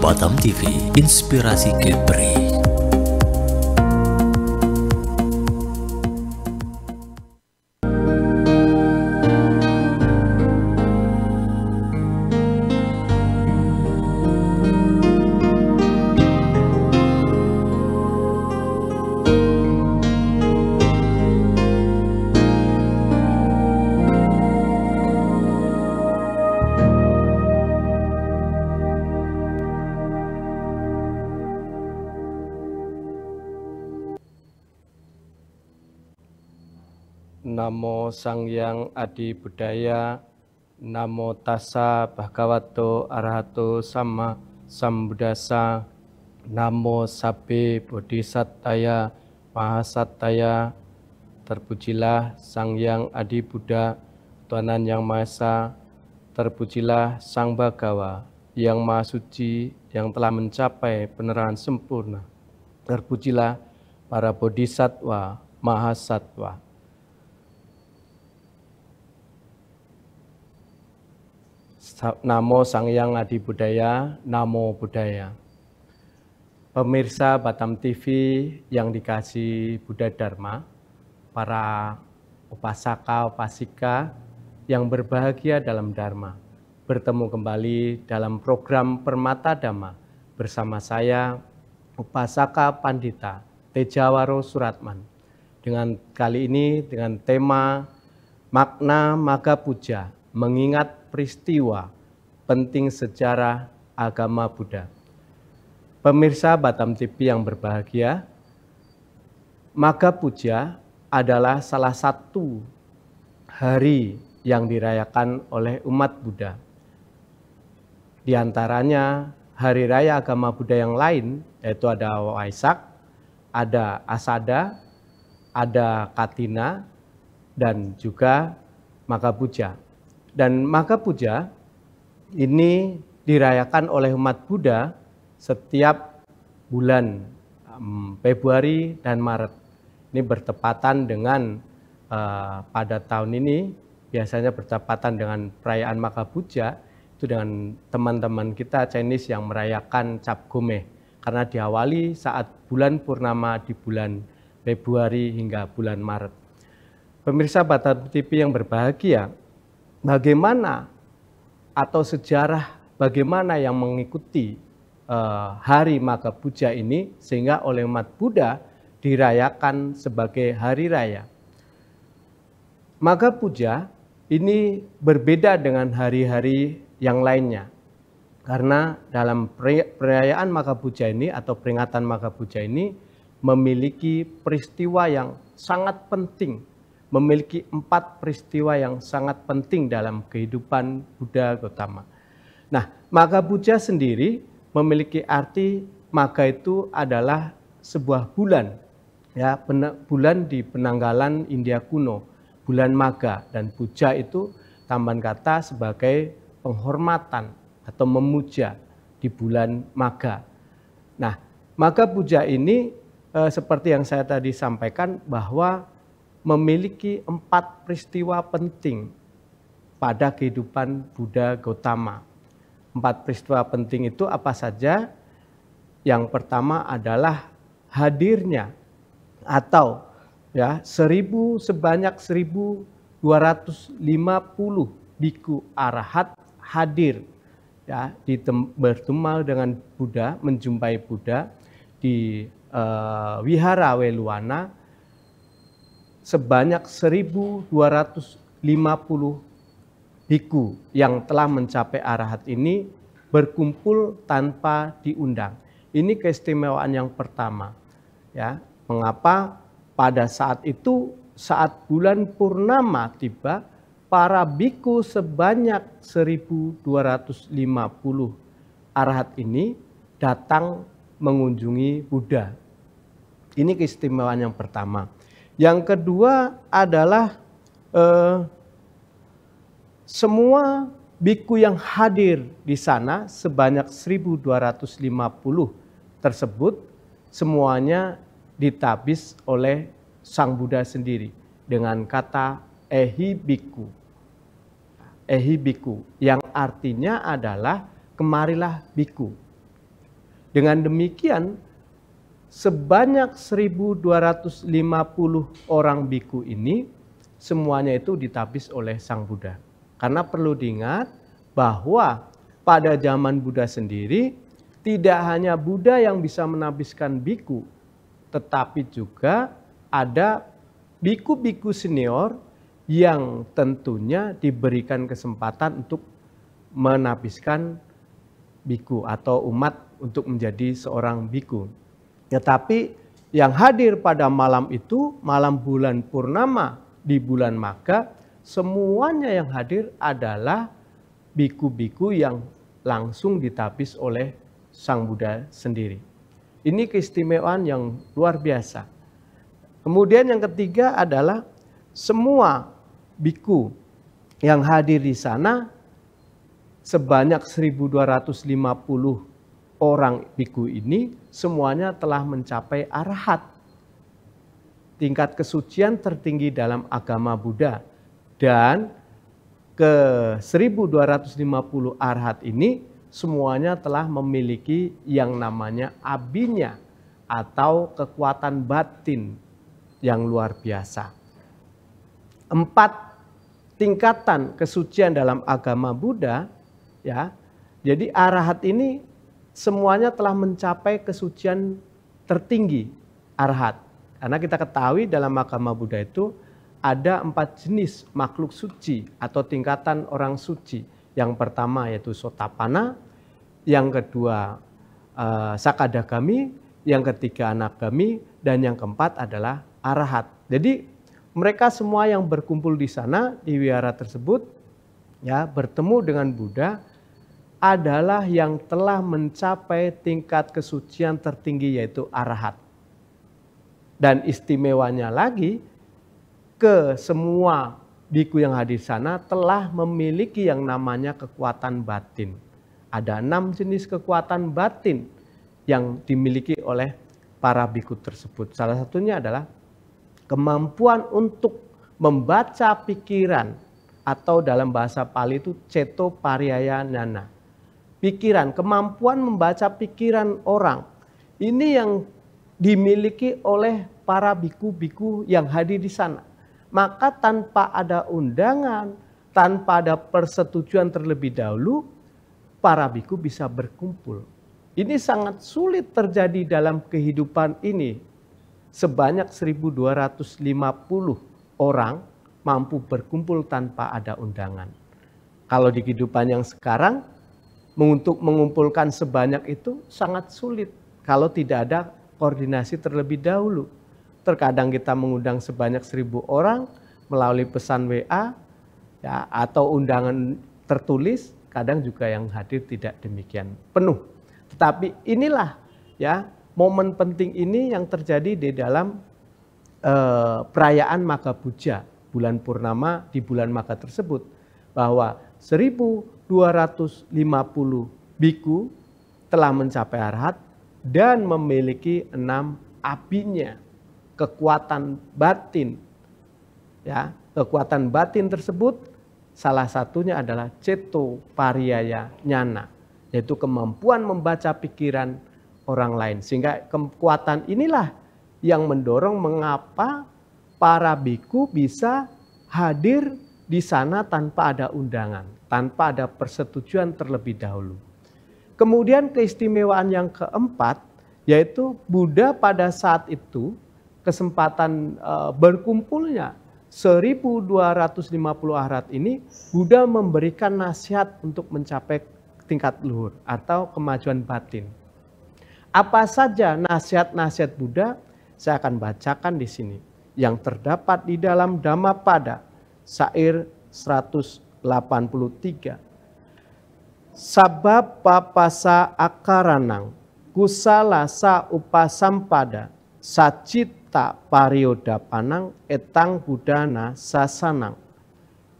Batam TV, inspirasi Kepri. Namo Sangyang Adi Buddhaya, Namo Tassa Bhagavato Arahato Sama Sambuddhassa, Namo Sabbe Bodhisattaya Mahasattaya. Terpujilah Sangyang Adi Buddha, Tuhanan Yang Maha Esa. Terpujilah Sang Bhagawa, Yang Maha Suci, yang telah mencapai penerahan sempurna. Terpujilah para Bodhisattva Mahasattva. Namo Sangyang Adi Buddhaya, Namo Buddhaya. Pemirsa Batam TV yang dikasihi Buddha Dharma, para upasaka, upasika yang berbahagia dalam Dharma, bertemu kembali dalam program Permata Dhamma bersama saya, Upasaka Pandita Tejawaro Suratman. Dengan kali ini dengan tema Makna Magga Puja, mengingat peristiwa penting sejarah agama Buddha. Pemirsa Batam TV yang berbahagia, Magga Puja adalah salah satu hari yang dirayakan oleh umat Buddha. Di antaranya hari raya agama Buddha yang lain, yaitu ada Waisak, ada Asada, ada Katina, dan juga Magga Puja. Dan Magga Puja ini dirayakan oleh umat Buddha setiap bulan Februari dan Maret. Ini bertepatan dengan pada tahun ini biasanya bertepatan dengan perayaan Magga Puja itu dengan teman-teman kita Chinese yang merayakan Cap Gomeh, karena diawali saat bulan purnama di bulan Februari hingga bulan Maret. Pemirsa Batam TV yang berbahagia, bagaimana atau sejarah bagaimana yang mengikuti hari Magga Puja ini sehingga oleh umat Buddha dirayakan sebagai hari raya. Magga Puja ini berbeda dengan hari-hari yang lainnya, karena dalam perayaan Magga Puja ini atau peringatan Magga Puja ini memiliki peristiwa yang sangat penting, memiliki 4 peristiwa yang sangat penting dalam kehidupan Buddha Gautama. Nah, Magga Puja sendiri memiliki arti, Magga itu adalah sebuah bulan, ya, bulan di penanggalan India kuno, bulan Magga, dan puja itu tambahan kata sebagai penghormatan atau memuja di bulan Magga. Nah, Magga Puja ini seperti yang saya tadi sampaikan bahwa memiliki 4 peristiwa penting pada kehidupan Buddha Gautama. 4 peristiwa penting itu apa saja? Yang pertama adalah hadirnya atau ya sebanyak 1250 biku arahat hadir, ya, bertemu dengan Buddha, menjumpai Buddha di Wihara Weluwana. Sebanyak 1250 biku yang telah mencapai arahat ini berkumpul tanpa diundang. Ini keistimewaan yang pertama, ya. Mengapa pada saat itu, saat bulan purnama tiba, para biku sebanyak 1250 arahat ini datang mengunjungi Buddha. Ini keistimewaan yang pertama. Yang kedua adalah semua biku yang hadir di sana sebanyak 1250 tersebut semuanya ditabis oleh Sang Buddha sendiri dengan kata ehi biku. Ehi biku yang artinya adalah kemarilah biku. Dengan demikian, sebanyak 1.250 orang biku ini semuanya itu ditapis oleh Sang Buddha. Karena perlu diingat bahwa pada zaman Buddha sendiri tidak hanya Buddha yang bisa menapiskan biku, tetapi juga ada biku-biku senior yang tentunya diberikan kesempatan untuk menapiskan biku atau umat untuk menjadi seorang biku. Tetapi yang hadir pada malam itu, malam bulan purnama di bulan Magha, semuanya yang hadir adalah biku-biku yang langsung ditapis oleh Sang Buddha sendiri. Ini keistimewaan yang luar biasa. Kemudian yang ketiga adalah semua biku yang hadir di sana, sebanyak 1.250 orang biku ini semuanya telah mencapai arahat. Tingkat kesucian tertinggi dalam agama Buddha. Dan ke 1.250 arahat ini semuanya telah memiliki yang namanya abinya atau kekuatan batin yang luar biasa. 4 tingkatan kesucian dalam agama Buddha, ya. Jadi arahat ini semuanya telah mencapai kesucian tertinggi arahat. Karena kita ketahui dalam agama Buddha itu ada 4 jenis makhluk suci atau tingkatan orang suci. Yang pertama yaitu Sotapanna, yang kedua Sakadagami, yang ketiga Anagami, dan yang keempat adalah arahat. Jadi mereka semua yang berkumpul di sana di wihara tersebut, ya, bertemu dengan Buddha adalah yang telah mencapai tingkat kesucian tertinggi yaitu arahat. Dan istimewanya lagi, ke semua biku yang hadir sana telah memiliki yang namanya kekuatan batin. Ada 6 jenis kekuatan batin yang dimiliki oleh para biku tersebut. Salah satunya adalah kemampuan untuk membaca pikiran, atau dalam bahasa Pali itu ceto pariyayana. Pikiran, kemampuan membaca pikiran orang. Ini yang dimiliki oleh para biku-biku yang hadir di sana. Maka tanpa ada undangan, tanpa ada persetujuan terlebih dahulu, para biku bisa berkumpul. Ini sangat sulit terjadi dalam kehidupan ini. Sebanyak 1.250 orang mampu berkumpul tanpa ada undangan. Kalau di kehidupan yang sekarang, untuk mengumpulkan sebanyak itu sangat sulit kalau tidak ada koordinasi terlebih dahulu. Terkadang kita mengundang sebanyak 1.000 orang melalui pesan WA, ya, atau undangan tertulis, kadang juga yang hadir tidak demikian penuh. Tetapi inilah, ya, momen penting ini yang terjadi di dalam perayaan Magha Puja bulan purnama di bulan Magha tersebut, bahwa 1.250 biku telah mencapai arahat dan memiliki 6 abinya, kekuatan batin. Ya, kekuatan batin tersebut salah satunya adalah ceto pariyaya nyana, yaitu kemampuan membaca pikiran orang lain. Sehingga kekuatan inilah yang mendorong mengapa para biku bisa hadir di sana tanpa ada undangan, tanpa ada persetujuan terlebih dahulu. Kemudian keistimewaan yang keempat, yaitu Buddha pada saat itu kesempatan berkumpulnya 1.250 arahat ini, Buddha memberikan nasihat untuk mencapai tingkat luhur atau kemajuan batin. Apa saja nasihat-nasihat Buddha? Saya akan bacakan di sini yang terdapat di dalam Dhammapada syair 183. Sabab papasa akaranang kusala sa upasampada sacita pariyodapanang etang budana sasanang.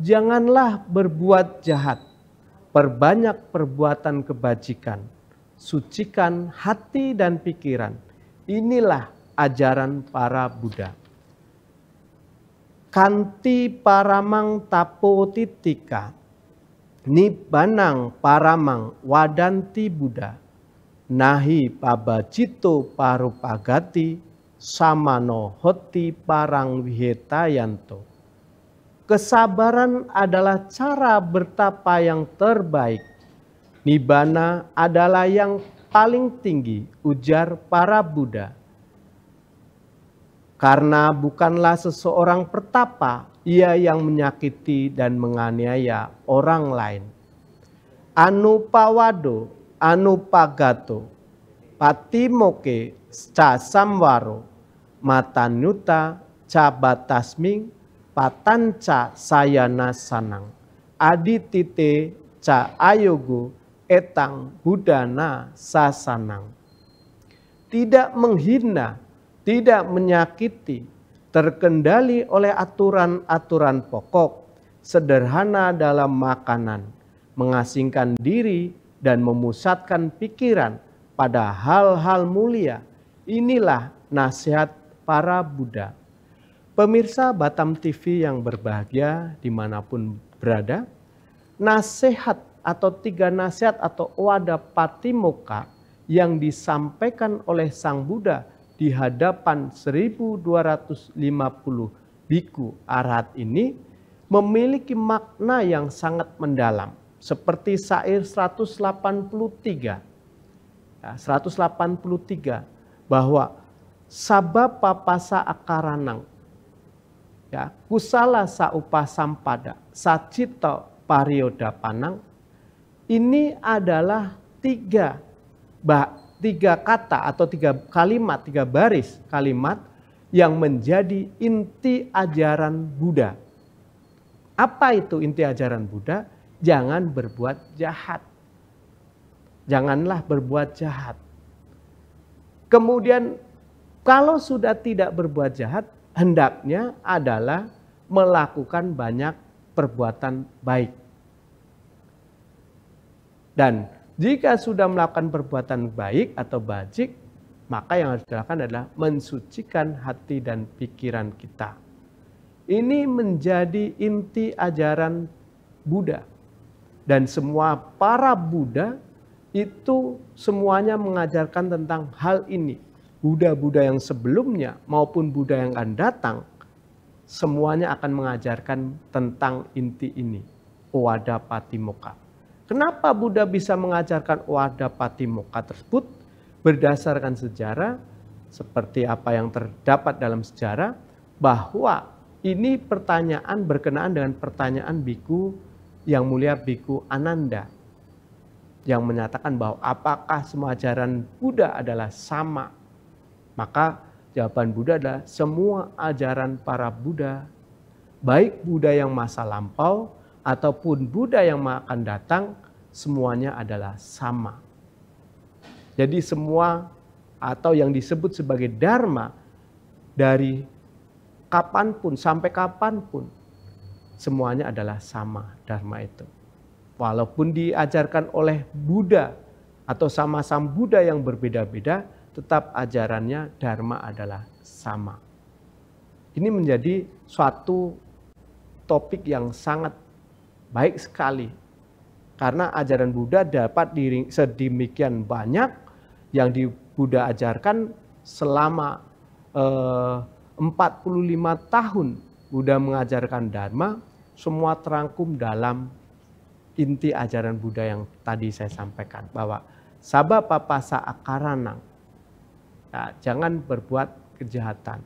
Janganlah berbuat jahat, perbanyak perbuatan kebajikan, sucikan hati dan pikiran. Inilah ajaran para Buddha. Kanti paramang tapotitika, nibbanang paramang wadanti Buddha, nahi pabacito parupagati samano hoti parang wihetayanto. Kesabaran adalah cara bertapa yang terbaik. Nibbana adalah yang paling tinggi, ujar para Buddha. Karena bukanlah seseorang pertapa, ia yang menyakiti dan menganiaya orang lain. Anupawado, anupagato, patimoke, ca samwaro, matanyuta, ca batasming, patanca sayana sanang, aditite, ca ayogo, etang budana sasanang. Tidak menghina, tidak menyakiti, terkendali oleh aturan-aturan pokok, sederhana dalam makanan, mengasingkan diri dan memusatkan pikiran pada hal-hal mulia. Inilah nasihat para Buddha. Pemirsa Batam TV yang berbahagia dimanapun berada, nasihat atau 3 nasihat atau Owada Patimokkha yang disampaikan oleh Sang Buddha di hadapan 1250 biku arahat ini memiliki makna yang sangat mendalam. Seperti syair 183, 183 bahwa sabapa pasa akaranang, kusala saupa sampada, sacito parioda panang. Ini adalah 3 kata atau 3 kalimat, 3 baris kalimat yang menjadi inti ajaran Buddha. Apa itu inti ajaran Buddha? Jangan berbuat jahat. Janganlah berbuat jahat. Kemudian kalau sudah tidak berbuat jahat, hendaknya adalah melakukan banyak perbuatan baik. Dan jika sudah melakukan perbuatan baik atau bajik, maka yang harus dilakukan adalah mensucikan hati dan pikiran kita. Ini menjadi inti ajaran Buddha. Dan semua para Buddha itu semuanya mengajarkan tentang hal ini. Buddha-Buddha yang sebelumnya maupun Buddha yang akan datang, semuanya akan mengajarkan tentang inti ini, Owada Patimokkha. Kenapa Buddha bisa mengajarkan Owada Patimokkha tersebut? Berdasarkan sejarah, seperti apa yang terdapat dalam sejarah, bahwa ini pertanyaan berkenaan dengan pertanyaan biku yang mulia Biku Ananda, yang menyatakan bahwa apakah semua ajaran Buddha adalah sama? Maka jawaban Buddha adalah semua ajaran para Buddha, baik Buddha yang masa lampau ataupun Buddha yang akan datang, semuanya adalah sama. Jadi semua atau yang disebut sebagai Dharma dari kapanpun sampai kapanpun, semuanya adalah sama Dharma itu. Walaupun diajarkan oleh Buddha atau sama-sama Buddha yang berbeda-beda, tetap ajarannya Dharma adalah sama. Ini menjadi suatu topik yang sangat baik sekali. Karena ajaran Buddha dapat sedemikian banyak yang di Buddha ajarkan selama 45 tahun Buddha mengajarkan Dharma, semua terangkum dalam inti ajaran Buddha yang tadi saya sampaikan. Bahwa sabapa pasa akaranang, jangan berbuat kejahatan.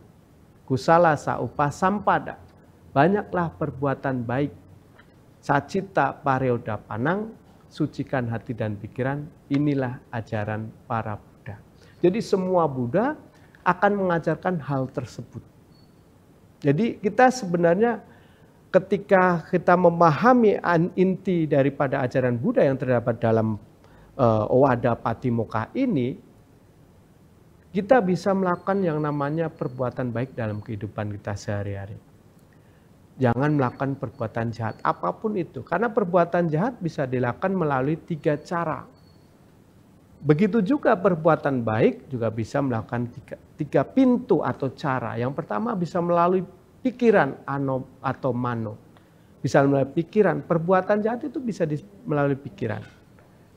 Kusala saupa sampada, banyaklah perbuatan baik. Sacita parioda panang, sucikan hati dan pikiran. Inilah ajaran para Buddha. Jadi semua Buddha akan mengajarkan hal tersebut. Jadi kita sebenarnya ketika kita memahami inti daripada ajaran Buddha yang terdapat dalam Owada Patimokkha ini, kita bisa melakukan yang namanya perbuatan baik dalam kehidupan kita sehari-hari. Jangan melakukan perbuatan jahat apapun itu. Karena perbuatan jahat bisa dilakukan melalui 3 cara. Begitu juga perbuatan baik juga bisa melakukan 3 pintu atau cara. Yang pertama bisa melalui pikiran atau mano. Bisa melalui pikiran. Perbuatan jahat itu bisa melalui pikiran.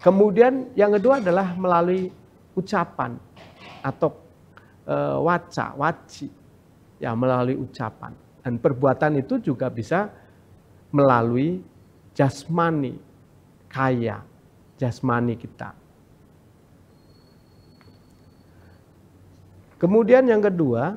Kemudian yang kedua adalah melalui ucapan atau waci, ya melalui ucapan. Dan perbuatan itu juga bisa melalui jasmani, kaya jasmani kita. Kemudian yang kedua,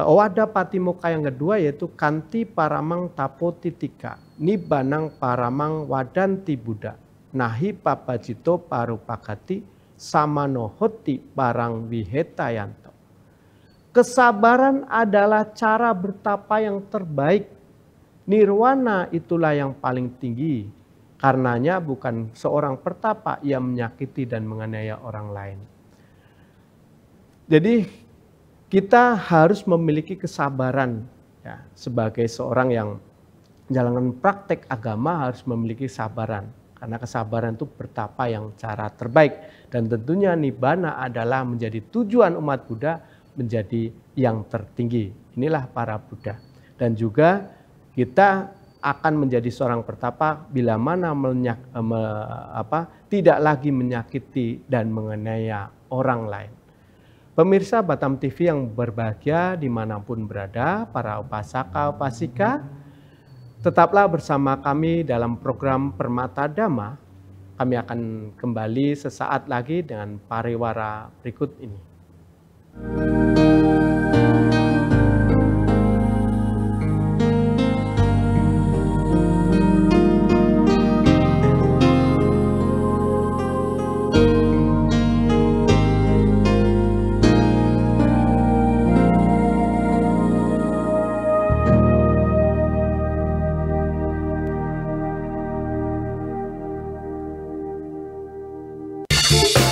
owada patimoka yang kedua yaitu kanti paramang tapotitika, nibanang paramang wadanti buddha, nahi papajito parupakati, samanohoti parang wihetayanto. Kesabaran adalah cara bertapa yang terbaik. Nirwana itulah yang paling tinggi. Karenanya bukan seorang pertapa yang menyakiti dan menganiaya orang lain. Jadi kita harus memiliki kesabaran, ya, sebagai seorang yang menjalankan praktek agama harus memiliki kesabaran. Karena kesabaran itu bertapa yang cara terbaik. Dan tentunya nibbana adalah menjadi tujuan umat Buddha menjadi yang tertinggi. Inilah para Buddha. Dan juga kita akan menjadi seorang pertapa bila mana tidak lagi menyakiti dan menganiaya orang lain. Pemirsa Batam TV yang berbahagia dimanapun berada, para upasaka upasika, tetaplah bersama kami dalam program Permata Dhamma. Kami akan kembali sesaat lagi dengan pariwara berikut ini.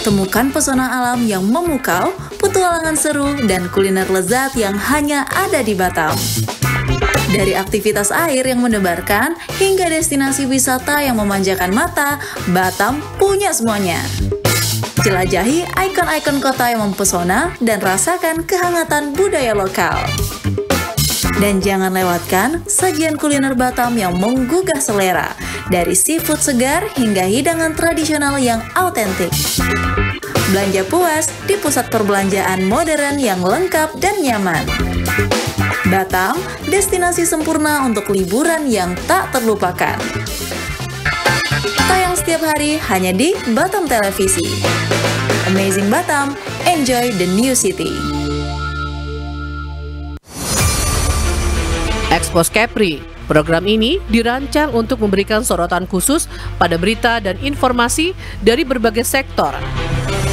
Temukan pesona alam yang memukau, petualangan seru, dan kuliner lezat yang hanya ada di Batam. Dari aktivitas air yang mendebarkan, hingga destinasi wisata yang memanjakan mata, Batam punya semuanya. Jelajahi ikon-ikon kota yang mempesona dan rasakan kehangatan budaya lokal. Dan jangan lewatkan sajian kuliner Batam yang menggugah selera, dari seafood segar hingga hidangan tradisional yang autentik. Belanja puas di pusat perbelanjaan modern yang lengkap dan nyaman. Batam, destinasi sempurna untuk liburan yang tak terlupakan. Tayang setiap hari hanya di Batam Televisi. Amazing Batam, enjoy the new city. Expose Kepri. Program ini dirancang untuk memberikan sorotan khusus pada berita dan informasi dari berbagai sektor.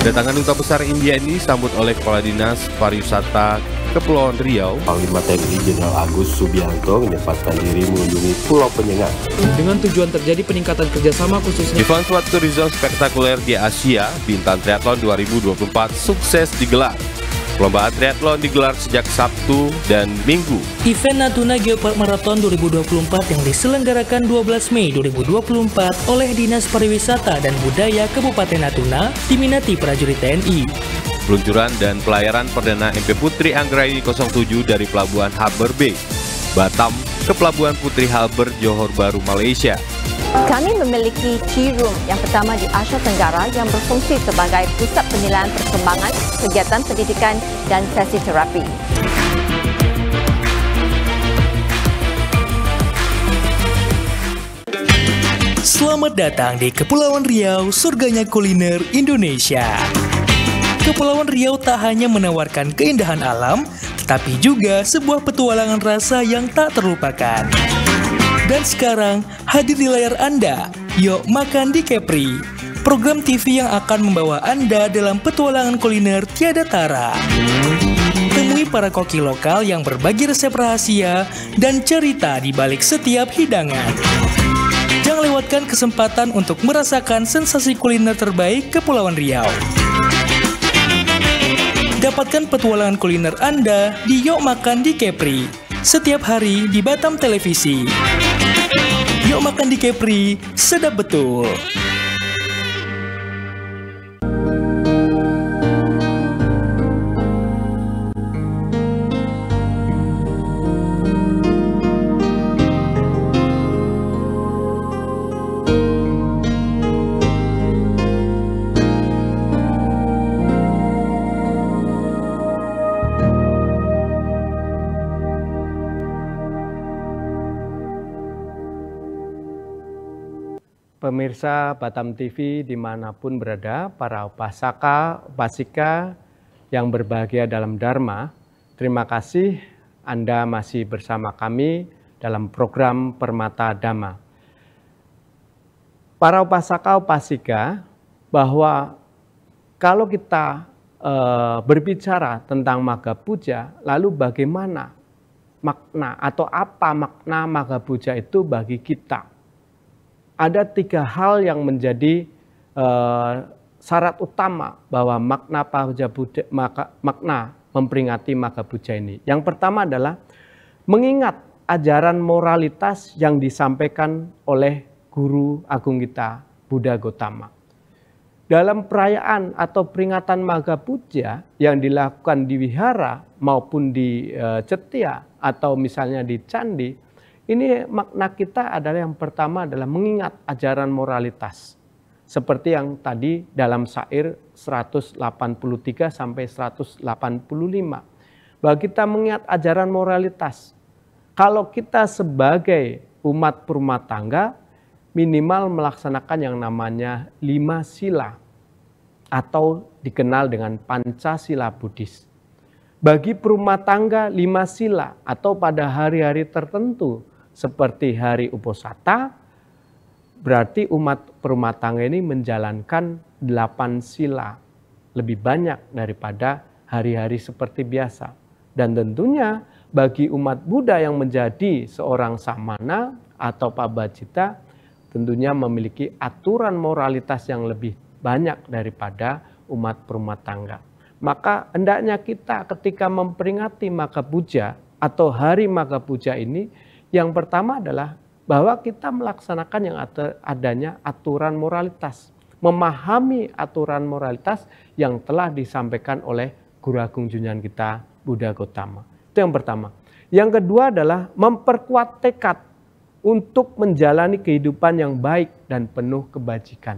Kedatangan Duta Besar India ini disambut oleh Kepala Dinas Pariwisata Kepulauan Riau, Panglima TNI Jenderal Agus Subianto menyempatkan diri mengunjungi Pulau Penyengat. Dengan tujuan terjadi peningkatan kerjasama khususnya Event Sport Tourism spektakuler di Asia, Bintan Triathlon 2024 sukses digelar. Perlombaan triathlon digelar sejak Sabtu dan Minggu. Event Natuna Geopark Marathon 2024 yang diselenggarakan 12 Mei 2024 oleh Dinas Pariwisata dan Budaya Kabupaten Natuna diminati prajurit TNI. Peluncuran dan pelayaran perdana MP Putri Anggraini 07 dari Pelabuhan Harbour Bay, Batam ke Pelabuhan Putri Harbour, Johor Bahru, Malaysia. Kami memiliki Tea Room yang pertama di Asia Tenggara yang berfungsi sebagai pusat penilaian perkembangan, kegiatan pendidikan dan sesi terapi. Selamat datang di Kepulauan Riau, surganya kuliner Indonesia. Kepulauan Riau tak hanya menawarkan keindahan alam, tetapi juga sebuah petualangan rasa yang tak terlupakan. Dan sekarang hadir di layar Anda, Yuk Makan di Kepri, program TV yang akan membawa Anda dalam petualangan kuliner tiada tara. Temui para koki lokal yang berbagi resep rahasia dan cerita di balik setiap hidangan. Jangan lewatkan kesempatan untuk merasakan sensasi kuliner terbaik Kepulauan Riau. Dapatkan petualangan kuliner Anda di Yuk Makan di Kepri, setiap hari di Batam Televisi. Yuk Makan di Kepri, sedap betul. pemirsa Batam TV dimanapun berada, para upasaka, upasika yang berbahagia dalam Dharma, terima kasih Anda masih bersama kami dalam program Permata Dhamma. Para upasaka, upasika, bahwa kalau kita berbicara tentang Magga Puja, lalu bagaimana makna atau apa makna Magga Puja itu bagi kita? Ada 3 hal yang menjadi syarat utama bahwa makna memperingati Magga Puja ini. Yang pertama adalah mengingat ajaran moralitas yang disampaikan oleh Guru Agung kita, Buddha Gautama. Dalam perayaan atau peringatan Magga Puja yang dilakukan di wihara maupun di cetia atau misalnya di candi, ini makna kita adalah yang pertama adalah mengingat ajaran moralitas. Seperti yang tadi dalam syair 183 sampai 185. Bahwa kita mengingat ajaran moralitas. Kalau kita sebagai umat berumah tangga, minimal melaksanakan yang namanya 5 sila atau dikenal dengan Pancasila Buddhis. Bagi perumah tangga 5 sila atau pada hari-hari tertentu seperti hari Uposatha, berarti umat perumah tangga ini menjalankan 8 sila, lebih banyak daripada hari-hari seperti biasa. Dan tentunya bagi umat Buddha yang menjadi seorang samana atau pabajita, tentunya memiliki aturan moralitas yang lebih banyak daripada umat perumah tangga. Maka hendaknya kita ketika memperingati Magga Puja atau hari Magga Puja ini, yang pertama adalah bahwa kita melaksanakan yang adanya aturan moralitas. Memahami aturan moralitas yang telah disampaikan oleh Guru Agung Junjungan kita, Buddha Gautama. Itu yang pertama. Yang kedua adalah memperkuat tekad untuk menjalani kehidupan yang baik dan penuh kebajikan.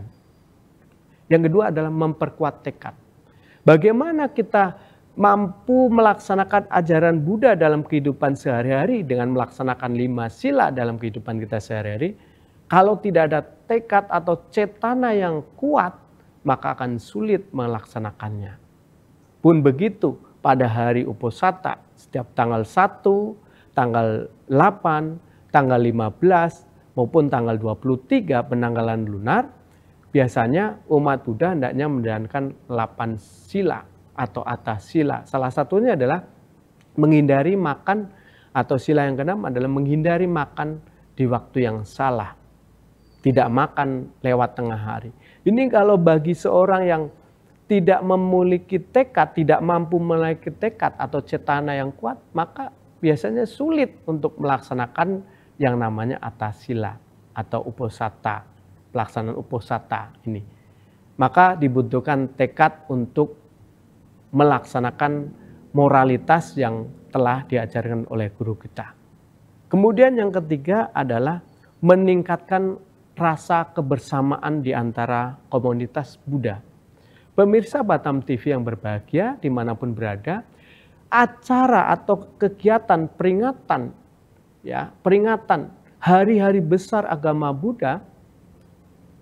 Yang kedua adalah memperkuat tekad. Bagaimana kita mampu melaksanakan ajaran Buddha dalam kehidupan sehari-hari dengan melaksanakan 5 sila dalam kehidupan kita sehari-hari. Kalau tidak ada tekad atau cetana yang kuat, maka akan sulit melaksanakannya. Pun begitu pada hari Uposatha, setiap tanggal 1, tanggal 8, tanggal 15 maupun tanggal 23 penanggalan lunar, biasanya umat Buddha hendaknya menjalankan 8 sila atau atas sila. Salah satunya adalah menghindari makan, atau sila yang keenam adalah menghindari makan di waktu yang salah. Tidak makan lewat tengah hari. Ini kalau bagi seorang yang tidak memiliki tekad, tidak mampu memiliki tekad atau cetana yang kuat, maka biasanya sulit untuk melaksanakan yang namanya atas sila atau uposatha, pelaksanaan uposatha ini. Maka dibutuhkan tekad untuk melaksanakan moralitas yang telah diajarkan oleh guru kita. Kemudian yang ketiga adalah meningkatkan rasa kebersamaan di antara komunitas Buddha. Pemirsa Batam TV yang berbahagia dimanapun berada, acara atau kegiatan peringatan hari-hari besar agama Buddha,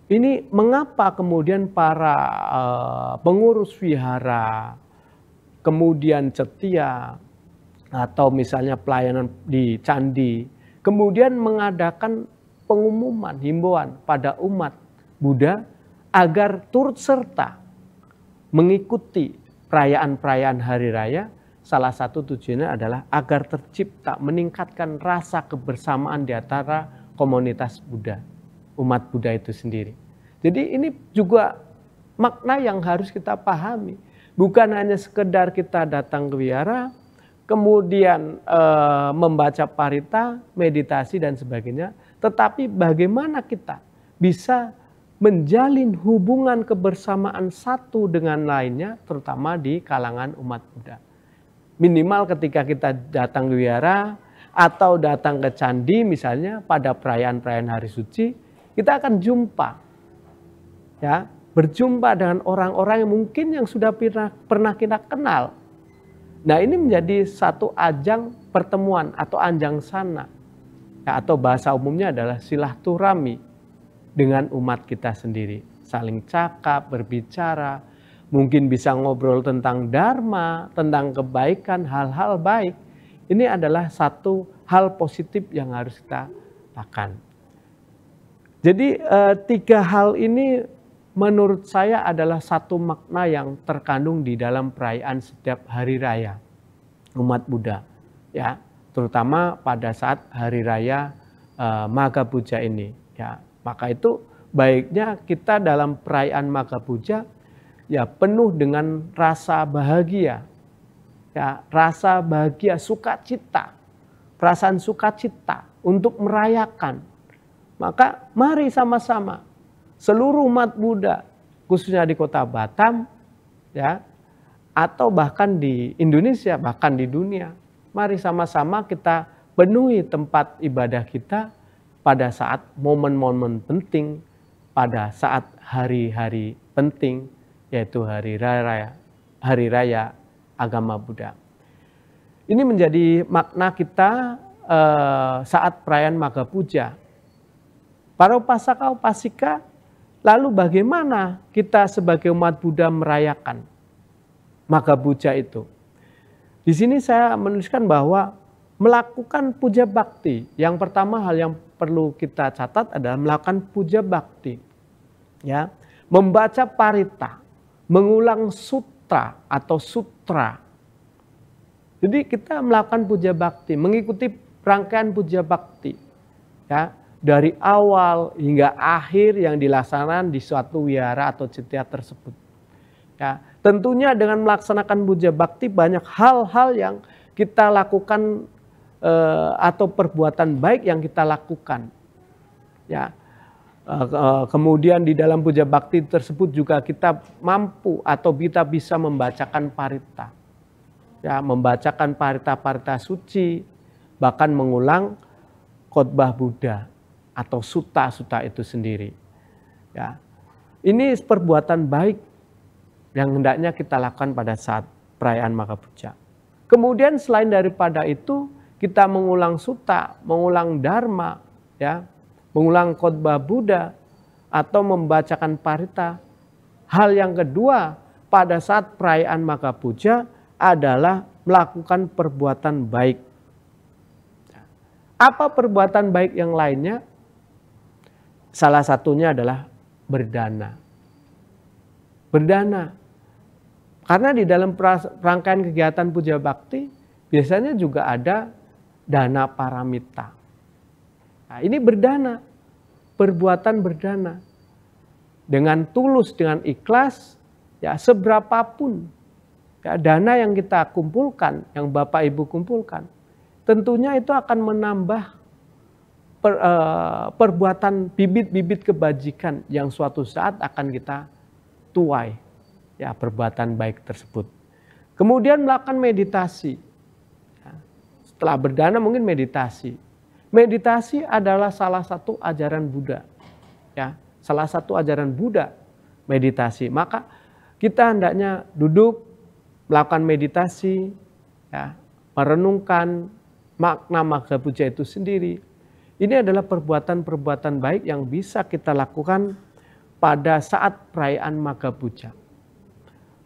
ini mengapa kemudian para pengurus wihara, kemudian cetia, atau misalnya pelayanan di candi, kemudian mengadakan pengumuman, himbauan pada umat Buddha agar turut serta mengikuti perayaan-perayaan hari raya. Salah satu tujuannya adalah agar tercipta, meningkatkan rasa kebersamaan di antara komunitas Buddha, umat Buddha itu sendiri. Jadi ini juga makna yang harus kita pahami. Bukan hanya sekedar kita datang ke wihara, kemudian membaca parita, meditasi dan sebagainya, tetapi bagaimana kita bisa menjalin hubungan kebersamaan satu dengan lainnya, terutama di kalangan umat Buddha. Minimal ketika kita datang ke wihara atau datang ke candi misalnya pada perayaan-perayaan hari suci, kita akan jumpa, ya, berjumpa dengan orang-orang yang mungkin yang sudah pernah kita kenal. Nah, ini menjadi satu ajang pertemuan atau anjang sana, ya, atau bahasa umumnya adalah silaturahmi. dengan umat kita sendiri. Saling cakap, berbicara, mungkin bisa ngobrol tentang dharma, tentang kebaikan, hal-hal baik. Ini adalah satu hal positif yang harus kita lakukan. Jadi 3 hal ini menurut saya adalah satu makna yang terkandung di dalam perayaan setiap hari raya umat Buddha, ya, terutama pada saat hari raya Magha Puja ini, ya. Maka itu baiknya kita dalam perayaan Magha Puja ya penuh dengan rasa bahagia, ya, rasa bahagia, sukacita, perasaan sukacita untuk merayakan. Maka mari sama-sama seluruh umat Buddha, khususnya di kota Batam, ya, atau bahkan di Indonesia, bahkan di dunia, mari sama-sama kita penuhi tempat ibadah kita pada saat momen-momen penting, pada saat hari-hari penting, yaitu hari raya agama Buddha. Ini menjadi makna kita saat perayaan Magha Puja. Para upasaka upasika, lalu bagaimana kita sebagai umat Buddha merayakan Magha Puja itu? Di sini saya menuliskan bahwa melakukan puja bakti, yang pertama hal yang perlu kita catat adalah melakukan puja bakti, ya, membaca parita, mengulang sutra atau sutra. Jadi kita melakukan puja bakti, mengikuti rangkaian puja bakti, ya, dari awal hingga akhir yang dilaksanakan di suatu wihara atau cetya tersebut. Ya, tentunya dengan melaksanakan puja bakti banyak hal-hal yang kita lakukan atau perbuatan baik yang kita lakukan. Ya, kemudian di dalam puja bakti tersebut juga kita mampu atau kita bisa membacakan parita, ya, membacakan parita-parita suci, bahkan mengulang khotbah Buddha atau sutta-sutta itu sendiri. Ya, ini perbuatan baik yang hendaknya kita lakukan pada saat perayaan Magha Puja. Kemudian selain daripada itu, kita mengulang sutta, mengulang dharma, ya, mengulang khotbah Buddha atau membacakan parita. Hal yang kedua pada saat perayaan Magha Puja adalah melakukan perbuatan baik. Apa perbuatan baik yang lainnya? Salah satunya adalah berdana. Berdana. Karena di dalam rangkaian kegiatan puja bakti biasanya juga ada dana paramita. Nah, ini berdana, perbuatan berdana. Dengan tulus, dengan ikhlas, ya seberapapun ya, dana yang kita kumpulkan, yang Bapak Ibu kumpulkan, tentunya itu akan menambah perbuatan bibit-bibit kebajikan yang suatu saat akan kita tuai, ya, perbuatan baik tersebut. Kemudian melakukan meditasi. Ya, setelah berdana mungkin meditasi. Meditasi adalah salah satu ajaran Buddha. Ya, salah satu ajaran Buddha meditasi. Maka kita hendaknya duduk melakukan meditasi, ya, merenungkan makna Magha Puja itu sendiri. Ini adalah perbuatan-perbuatan baik yang bisa kita lakukan pada saat perayaan Magha Puja.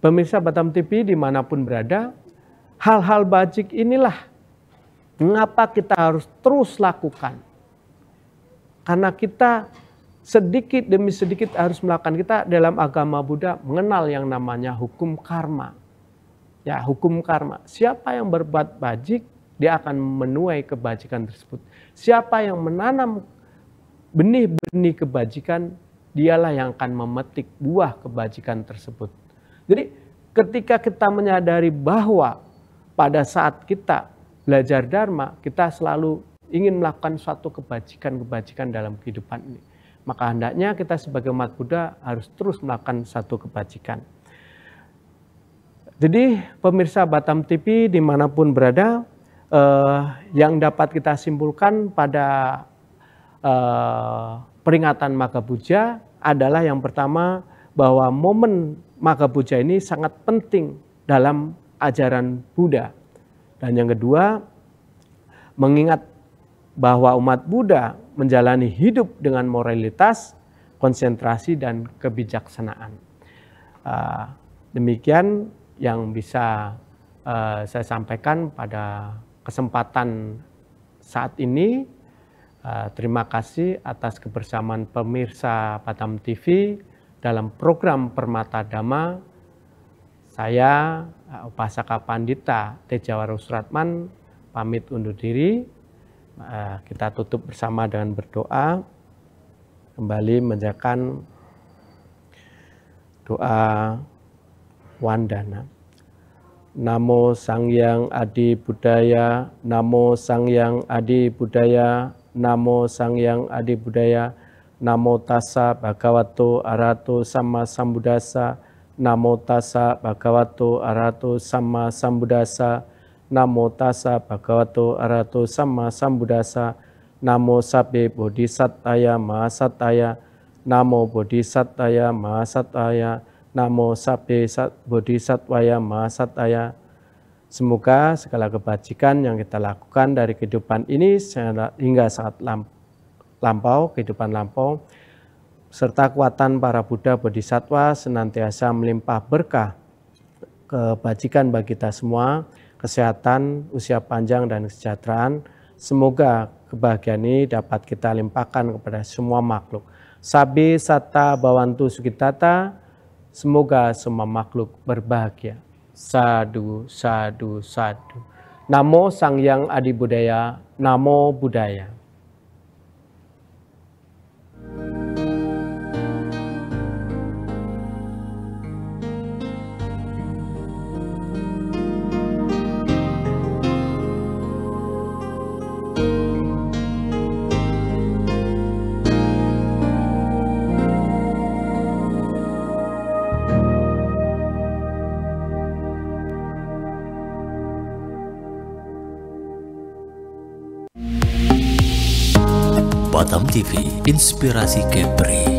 Pemirsa Batam TV dimanapun berada, hal-hal bajik inilah mengapa kita harus terus lakukan. Karena kita sedikit demi sedikit harus melakukan. Kita dalam agama Buddha mengenal yang namanya hukum karma. Ya, hukum karma. Siapa yang berbuat bajik, dia akan menuai kebajikan tersebut. Siapa yang menanam benih-benih kebajikan, dialah yang akan memetik buah kebajikan tersebut. Jadi ketika kita menyadari bahwa pada saat kita belajar Dharma, kita selalu ingin melakukan suatu kebajikan-kebajikan dalam kehidupan ini. Maka hendaknya kita sebagai umat Buddha harus terus melakukan satu kebajikan. Jadi pemirsa Batam TV dimanapun berada, yang dapat kita simpulkan pada peringatan Magha Puja adalah yang pertama bahwa momen Magha Puja ini sangat penting dalam ajaran Buddha. Dan yang kedua, mengingat bahwa umat Buddha menjalani hidup dengan moralitas, konsentrasi dan kebijaksanaan. Demikian yang bisa saya sampaikan pada kesempatan saat ini. Terima kasih atas kebersamaan pemirsa Batam TV dalam program Permata Dhamma. Saya, Upasaka Pandita Tejawaro Suratman, pamit undur diri. Kita tutup bersama dengan berdoa. Kembali menjalankan doa Wandana. Namo Sangyang Adi Buddhaya, Namo Sangyang Adi Buddhaya, Namo Sangyang Adi Buddhaya, Namo Tassa Bhagavato Arahato Samma Sambuddhassa, Namo Tassa Bhagavato Arahato Samma Sambuddhassa, Namo Tassa Bhagavato Arahato Samma Sambuddhassa, Namo Sabbe Bodhisattaya Mahasattaya, Namo Bodhisattaya Mahasattaya, Namo Sabbe Bodhisattwaya Mahasattaya. Semoga segala kebajikan yang kita lakukan dari kehidupan ini hingga saat lampau, kehidupan lampau, serta kekuatan para Buddha Bodhisattva senantiasa melimpah berkah, kebajikan bagi kita semua, kesehatan, usia panjang, dan kesejahteraan. Semoga kebahagiaan ini dapat kita limpahkan kepada semua makhluk. Sabbe satta bhavantu sukhitata. Semoga semua makhluk berbahagia. Sadu, sadu, sadu. Namo Sangyang Adi Buddhaya, Namo Buddhaya. Batam TV, inspirasi Kepri.